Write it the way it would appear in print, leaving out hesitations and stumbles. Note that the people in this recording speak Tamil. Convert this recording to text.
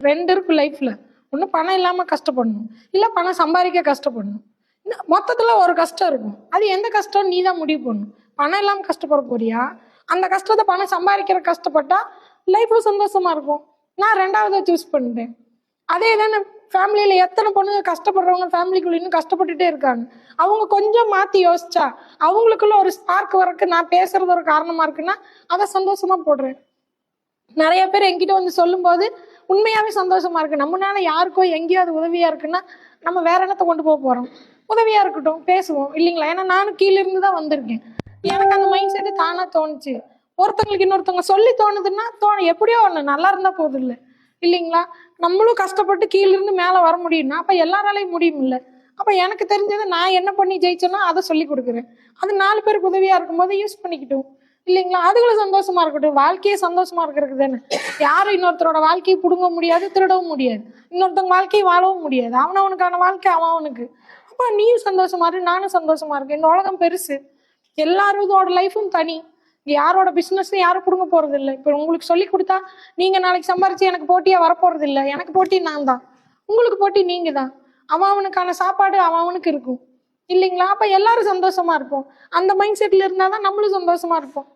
2 இருக்கு லைஃப்ல. ஒண்ணு பணம் இல்லாம கஷ்டப்படணும். இல்ல பணம் சம்பாதிக்க கஷ்டப்படணும். மொத்தத்துல ஒரு கஷ்டம் இருக்கும். அது எந்த கஷ்டம் நீ தான் முடிவு பண்ணணும். பணம் இல்லாம கஷ்டப்பட போறியா? அந்த கஷ்டத்தை பணம் சம்பாதிக்கிற கஷ்டப்பட்டா லைஃப்ல சந்தோஷமா இருக்கும். நான் 2வது சூஸ் பண்ணிட்டேன். அதே தானே ஃபேமிலியில எத்தனை பொண்ணுங்க கஷ்டப்படுறவங்க ஃபேமிலிக்குள்ள இன்னும் கஷ்டப்பட்டுட்டே இருக்காங்க. அவங்க கொஞ்சம் மாத்தி யோசிச்சா அவங்களுக்குள்ள ஒரு ஸ்பார்க் வரக்கு நான் பேசுறது ஒரு காரணமா இருக்குன்னா அதை சந்தோஷமா போடுறேன். நிறைய பேர் என்கிட்ட வந்து சொல்லும் போது உண்மையாவே சந்தோஷமா இருக்கு. நம்மளால யாருக்கோ எங்கேயோ அது உதவியா இருக்குன்னா நம்ம வேற இடத்த கொண்டு போக போறோம். உதவியா இருக்கட்டும், பேசுவோம் இல்லைங்களா? ஏன்னா நானும் கீழ இருந்து தான் வந்திருக்கேன். எனக்கு அந்த மைண்ட் செட் தானா தோணுச்சு. ஒருத்தங்களுக்கு இன்னொருத்தவங்க சொல்லி தோணுதுன்னா எப்படியோ ஒண்ணு நல்லா இருந்தா போதும் இல்லை இல்லைங்களா? நம்மளும் கஷ்டப்பட்டு கீழ இருந்து மேல வர முடியும்னா அப்ப எல்லாராலையும் முடியும் இல்ல. அப்ப எனக்கு தெரிஞ்சது நான் என்ன பண்ணி ஜெயிச்சேன்னா அதை சொல்லி கொடுக்குறேன். அது 4 பேருக்கு உதவியா இருக்கும் போது யூஸ் பண்ணிக்கிட்டோம் இல்லைங்களா? அதுகளும் சந்தோஷமா இருக்கட்டும். வாழ்க்கையே சந்தோஷமா இருக்கிறது தானே. யாரும் இன்னொருத்தரோட வாழ்க்கையை புடுங்க முடியாது, திருடவும் முடியாது. இன்னொருத்தவங்க வாழ்க்கையை வாழவும் முடியாது. அவனவனுக்கான வாழ்க்கை அவனுக்கு. அப்ப நீயும் சந்தோஷமா இரு, நானும் சந்தோஷமா இருக்கேன். இந்த உலகம் பெருசு. எல்லாரோட லைஃபும் தனி. யாரோட பிசினஸ் யாரும் புடுங்க போறது இல்லை. இப்ப உங்களுக்கு சொல்லி கொடுத்தா நீங்க நாளைக்கு சம்பாரிச்சு எனக்கு போட்டியா வரப்போறது இல்லை. எனக்கு போட்டி நான் தான், உங்களுக்கு போட்டி நீங்க தான். அவனுக்கான சாப்பாடு அவனுக்கு இருக்கும் இல்லைங்களா? அப்ப எல்லாரும் சந்தோஷமா இருப்போம். அந்த மைண்ட் செட்ல இருந்தாதான் நம்மளும் சந்தோஷமா இருப்போம்.